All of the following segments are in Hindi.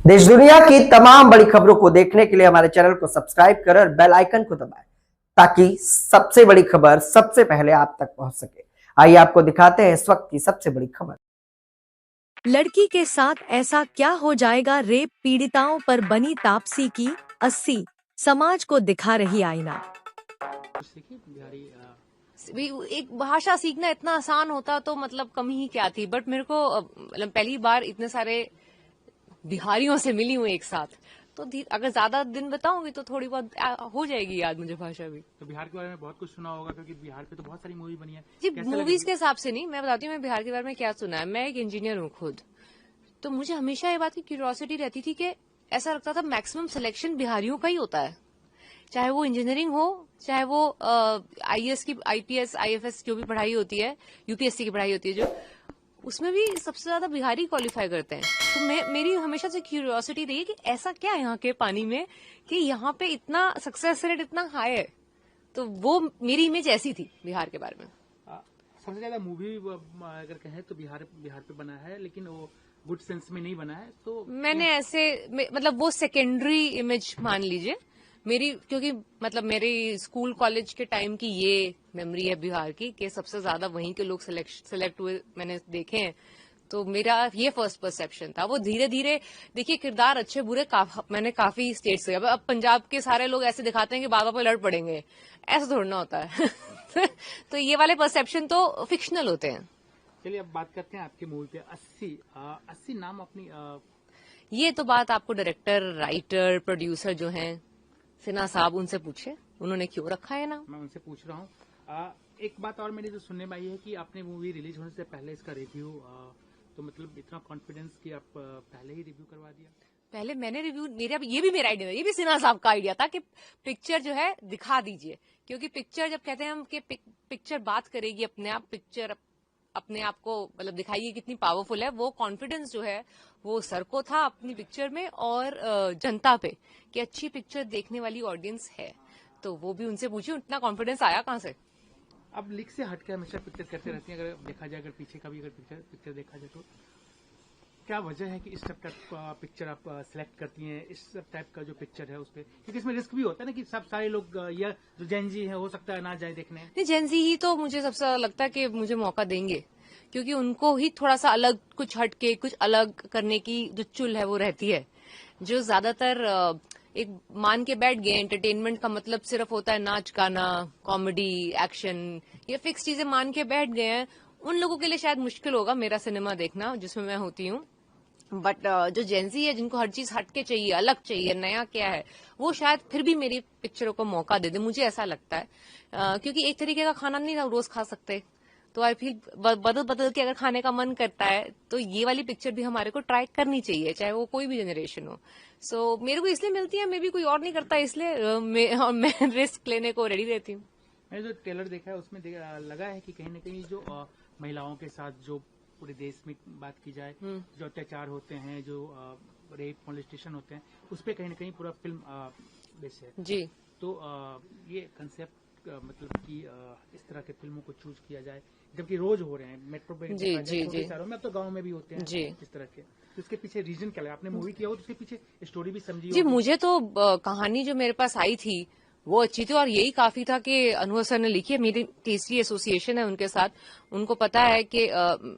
देश दुनिया की तमाम बड़ी खबरों को देखने के लिए हमारे चैनल को सब्सक्राइब करें और बेल आइकन को दबाएं ताकि सबसे बड़ी खबर सबसे पहले आप तक पहुंच सके। आइए आपको दिखाते हैं इस वक्त की सबसे बड़ी खबर। लड़की के साथ ऐसा क्या हो जाएगा, रेप पीड़िताओं पर बनी तापसी की 80 समाज को दिखा रही आईना। एक भाषा सीखना इतना आसान होता तो मतलब कमी ही क्या थी। बट मेरे को मतलब पहली बार इतने सारे बिहारियों से मिली हूँ एक साथ, तो अगर ज्यादा दिन बताऊंगी तो थोड़ी बहुत हो जाएगी याद मुझे भाषा भी। तो बिहार के बारे में बहुत कुछ सुना होगा क्योंकि बिहार पे तो बहुत सारी मूवी बनी है जी। मूवीज के हिसाब से नहीं, मैं बताती हूँ मैं बिहार के बारे में क्या सुना है। मैं एक इंजीनियर हूँ खुद, तो मुझे हमेशा ये बात की क्यूरियोसिटी रहती थी कि ऐसा लगता था मैक्सिमम सिलेक्शन बिहारियों का ही होता है, चाहे वो इंजीनियरिंग हो, चाहे वो आईएएस की, आईपीएस, आईएफएस जो भी पढ़ाई होती है, यूपीएससी की पढ़ाई होती है जो, उसमें भी सबसे ज्यादा बिहारी क्वालिफाई करते हैं। तो मेरी हमेशा से क्यूरियोसिटी रही है कि ऐसा क्या है यहाँ के पानी में कि यहाँ पे इतना सक्सेस रेट इतना हाई है। तो वो मेरी इमेज ऐसी थी बिहार के बारे में। सबसे ज्यादा मूवी अगर कहें तो बिहार पे बना है, लेकिन वो गुड सेंस में नहीं बना है। तो मैंने ऐसे मतलब वो सेकेंडरी इमेज मान लीजिए मेरी, क्योंकि मतलब मेरी स्कूल कॉलेज के टाइम की ये मेमोरी है बिहार की कि सबसे ज्यादा वहीं के लोग सेलेक्ट हुए मैंने देखे हैं। तो मेरा ये फर्स्ट परसेप्शन था। वो धीरे धीरे देखिए किरदार अच्छे बुरे मैंने काफी स्टेट्स से, अब पंजाब के सारे लोग ऐसे दिखाते हैं कि बाबा पे लड़ पड़ेंगे, ऐसा थोड़ा ना होता है। तो ये वाले परसेप्शन तो फिक्शनल होते हैं। चलिए अब बात करते हैं आपकी मूवी पे। 80 नाम अपनी ये तो बात आपको डायरेक्टर, राइटर, प्रोड्यूसर जो हैं सिन्हा साहब, उनसे पूछे उन्होंने क्यों रखा है नाम। मैं उनसे पूछ रहा हूँ। एक बात और मेरी जो सुनने में आई है कि आपने मूवी रिलीज होने से पहले इसका रिव्यू, तो मतलब इतना कॉन्फिडेंस कि आप पहले ही रिव्यू करवा दिया। पहले मैंने रिव्यू, ये भी मेरा आइडिया था, ये भी सिन्हा साहब का आइडिया था कि पिक्चर जो है दिखा दीजिए, क्योंकि पिक्चर जब कहते हैं हम कि पिक्चर बात करेगी अपने आप, पिक्चर अपने आप को मतलब दिखाइए कितनी पावरफुल है। वो कॉन्फिडेंस जो है वो सर को था अपनी पिक्चर में और जनता पे कि अच्छी पिक्चर देखने वाली ऑडियंस है। तो वो भी उनसे पूछी, इतना कॉन्फिडेंस आया कहाँ से। अब लिख से हटकर हमेशा पिक्चर करते रहती हैं, अगर देखा जाए, अगर पीछे का भी अगर पिक्चर देखा जाए तो क्या वजह है कि इस टाइप का पिक्चर आप सिलेक्ट करती हैं, इस टाइप का जो पिक्चर है उस पर? क्योंकि इसमें रिस्क भी होता है ना कि सब सारे लोग या जो जेनजी है हो सकता है ना जाए देखने। नहीं, जेनजी ही तो मुझे सबसे ज्यादा लगता है कि मुझे मौका देंगे, क्योंकि उनको ही थोड़ा सा अलग, कुछ हटके कुछ अलग करने की जो चुल है वो रहती है। जो ज्यादातर एक मान के बैठ गए एंटरटेनमेंट का मतलब सिर्फ होता है नाच गाना, कॉमेडी, एक्शन, ये फिक्स चीजें मान के बैठ गए हैं। उन लोगों के लिए शायद मुश्किल होगा मेरा सिनेमा देखना जिसमें मैं होती हूँ। बट जो जेंजी है, जिनको हर चीज हटके चाहिए, अलग चाहिए, नया क्या है, वो शायद फिर भी मेरी पिक्चरों को मौका दे दे, मुझे ऐसा लगता है। क्योंकि एक तरीके का खाना नहीं रोज खा सकते, तो आई फील बदल बदल के अगर खाने का मन करता है तो ये वाली पिक्चर भी हमारे को ट्राई करनी चाहिए, चाहे वो कोई भी जनरेशन हो। सो मेरे को इसलिए मिलती है, मे भी कोई और नहीं करता, इसलिए मैं रिस्क लेने को रेडी रहती हूँ। मैंने जो ट्रेलर देखा है उसमें लगा है कि कहीं ना कहीं जो महिलाओं के साथ जो पूरे देश में बात की जाए, जो अत्याचार होते हैं, जो रेप मोलेस्टेशन होते हैं, उस पर कहीं ना कहीं पूरा फिल्म बेस है जी। तो ये कंसेप्ट मतलब कि इस तरह के फिल्मों को चूज किया जाए, जबकि रोज हो रहे हैं मेट्रो पे, छोटे शहरों में, अब तो गाँव में भी होते हैं जी। इस तरह के। तो इसके पीछे रीजन क्या लगा? आपने मूवी किया हो तो उसके पीछे स्टोरी भी समझी जी, होगी। मुझे तो कहानी जो मेरे पास आई थी वो अच्छी थी, और यही काफी था कि अनुभव सर ने लिखी है। मेरी तीसरी एसोसिएशन है उनके साथ, उनको पता है कि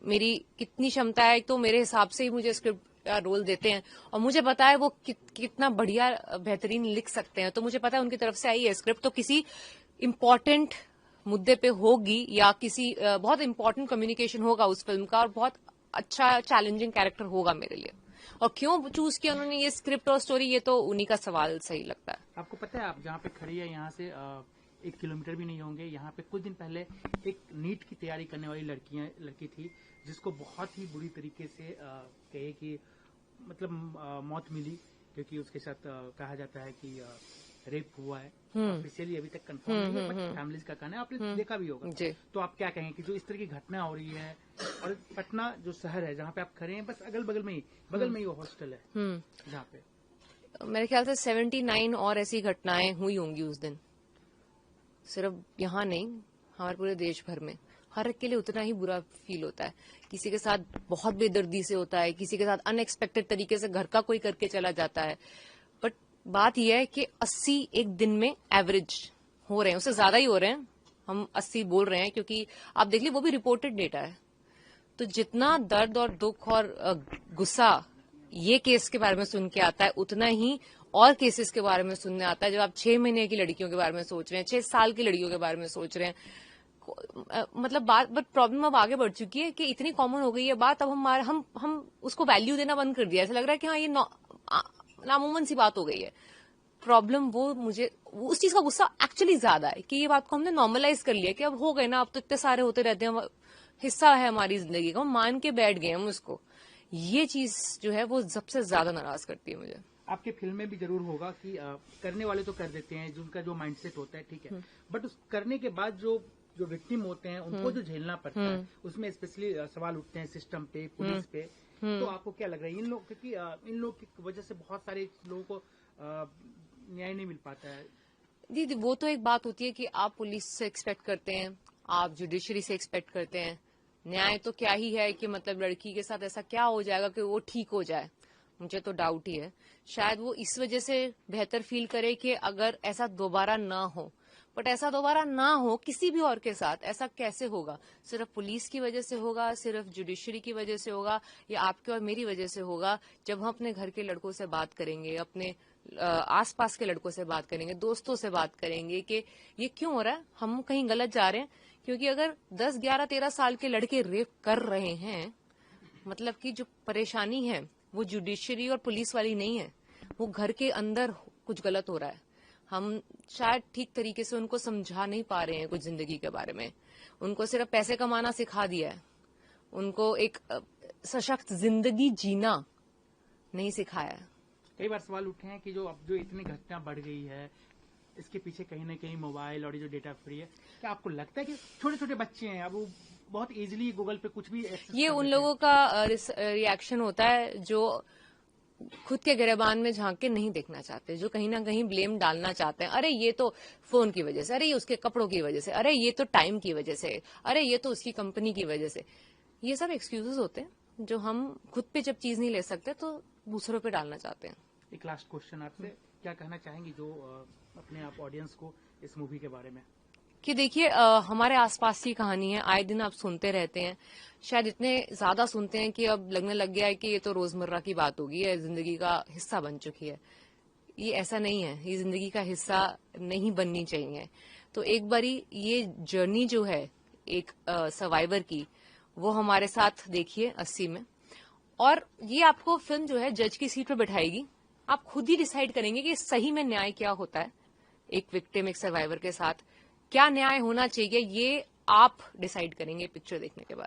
मेरी कितनी क्षमता है, तो मेरे हिसाब से ही मुझे स्क्रिप्ट रोल देते हैं, और मुझे पता है वो कितना बढ़िया बेहतरीन लिख सकते हैं। तो मुझे पता है उनकी तरफ से आई है स्क्रिप्ट, तो किसी इम्पोर्टेंट मुद्दे पे होगी, या किसी बहुत इंपॉर्टेंट कम्युनिकेशन होगा उस फिल्म का, और बहुत अच्छा चैलेंजिंग कैरेक्टर होगा मेरे लिए। और क्यों चूज किया उन्होंने ये स्क्रिप्ट और स्टोरी, ये तो उन्हीं का सवाल सही लगता है। आपको पता है आप जहाँ पे खड़ी है यहाँ से 1 किलोमीटर भी नहीं होंगे, यहाँ पे कुछ दिन पहले एक नीट की तैयारी करने वाली लड़की थी, जिसको बहुत ही बुरी तरीके से कहे कि मतलब मौत मिली, क्योंकि उसके साथ कहा जाता है कि रेप हुआ है। ऑफिशियली अभी तक कंफर्म नहीं है, बट फैमिलीज का कहना है, आपने देखा भी होगा। तो आप क्या कहेंगे कि जो इस तरह की घटना हो रही है, और पटना जो शहर है जहाँ पे आप खड़े हैं, बस अगल बगल में ही वो हॉस्टल है जहाँ पे मेरे ख्याल से 79 और ऐसी घटनाएं हुई होंगी उस दिन, सिर्फ यहाँ नहीं, हमारे पूरे देश भर में। हर एक के लिए उतना ही बुरा फील होता है। किसी के साथ बहुत बेदर्दी से होता है, किसी के साथ अनएक्सपेक्टेड तरीके से घर का कोई करके चला जाता है। बट बात यह है कि 80 एक दिन में एवरेज हो रहे हैं, उससे ज्यादा ही हो रहे हैं। हम 80 बोल रहे हैं क्योंकि आप देख लीजिए वो भी रिपोर्टेड डेटा है। तो जितना दर्द और दुख और गुस्सा ये केस के बारे में सुन के आता है, उतना ही और केसेस के बारे में सुनने आता है। जब आप 6 महीने की लड़कियों के बारे में सोच रहे हैं, 6 साल की लड़कियों के बारे में सोच रहे हैं, मतलब बात, बट प्रॉब्लम अब आगे बढ़ चुकी है कि इतनी कॉमन हो गई है बात। अब हम उसको वैल्यू देना बंद कर दिया। ऐसा लग रहा है कि हाँ ये नामुमकिन सी बात हो गई है। प्रॉब्लम वो उस चीज का गुस्सा एक्चुअली ज्यादा है कि ये बात को हमने नॉर्मलाइज कर लिया कि अब हो गए ना, अब तो इतने सारे होते रहते हैं, हिस्सा है हमारी जिंदगी का, हम मान के बैठ गए हम उसको। ये चीज जो है वो सबसे ज्यादा नाराज करती है मुझे। आपके फिल्म में भी जरूर होगा कि करने वाले तो कर देते हैं, जिनका जो माइंडसेट होता है, ठीक है, बट उस करने के बाद जो विक्टिम होते हैं उनको जो झेलना पड़ता है, उसमें स्पेशली सवाल उठते हैं सिस्टम पे, पुलिस पे। तो आपको क्या लग रहा है इन लोग, क्योंकि इन लोग की वजह से बहुत सारे लोगों को न्याय नहीं मिल पाता है? दीदी वो तो एक बात होती है कि आप पुलिस से एक्सपेक्ट करते हैं, आप जुडिशरी से एक्सपेक्ट करते हैं। न्याय तो क्या ही है कि मतलब लड़की के साथ ऐसा क्या हो जाएगा कि वो ठीक हो जाए। मुझे तो डाउट ही है। शायद वो इस वजह से बेहतर फील करे कि अगर ऐसा दोबारा ना हो, बट ऐसा दोबारा ना हो किसी भी और के साथ। ऐसा कैसे होगा? सिर्फ पुलिस की वजह से होगा, सिर्फ जुडिशरी की वजह से होगा, या आपके और मेरी वजह से होगा? जब हम अपने घर के लड़कों से बात करेंगे, अपने आसपास के लड़कों से बात करेंगे, दोस्तों से बात करेंगे कि ये क्यों हो रहा है, हम कहीं गलत जा रहे हैं। क्योंकि अगर 10, 11, 13 साल के लड़के रेप कर रहे हैं, मतलब कि जो परेशानी है वो जुडिशरी और पुलिस वाली नहीं है, वो घर के अंदर कुछ गलत हो रहा है। हम शायद ठीक तरीके से उनको समझा नहीं पा रहे हैं कुछ जिंदगी के बारे में। उनको सिर्फ पैसे कमाना सिखा दिया है, उनको एक सशक्त जिंदगी जीना नहीं सिखाया है। कई बार सवाल उठे हैं कि जो अब जो इतनी घटना बढ़ गई है, इसके पीछे कहीं ना कहीं मोबाइल और ये जो डेटा फ्री है, क्या आपको लगता है कि छोटे छोटे बच्चे हैं, अब वो बहुत इजीली गूगल पे कुछ भी ये उन लोगों का रिएक्शन होता है जो खुद के गिरेबान में झांक के नहीं देखना चाहते, जो कहीं ना कहीं ब्लेम डालना चाहते हैं। अरे ये तो फोन की वजह से, अरे ये उसके कपड़ों की वजह से, अरे ये तो टाइम की वजह से, अरे ये तो उसकी कंपनी की वजह से। ये सब एक्सक्यूजेस होते हैं जो हम खुद पे जब चीज नहीं ले सकते तो दूसरों पे डालना चाहते हैं। एक लास्ट क्वेश्चन आपसे, क्या कहना चाहेंगी जो अपने आप ऑडियंस को इस मूवी के बारे में? कि देखिए हमारे आसपास की कहानी है, आए दिन आप सुनते रहते हैं, शायद इतने ज्यादा सुनते हैं कि अब लगने लग गया है कि ये तो रोजमर्रा की बात होगी, है जिंदगी का हिस्सा बन चुकी है। ये ऐसा नहीं है, ये जिंदगी का हिस्सा नहीं बननी चाहिए। तो एक बारी ये जर्नी जो है एक सर्वाइवर की, वो हमारे साथ देखिए 80 में, और ये आपको फिल्म जो है जज की सीट पर बैठाएगी। आप खुद ही डिसाइड करेंगे कि सही में न्याय क्या होता है एक विक्टिम, एक सर्वाइवर के साथ क्या न्याय होना चाहिए, ये आप डिसाइड करेंगे पिक्चर देखने के बाद।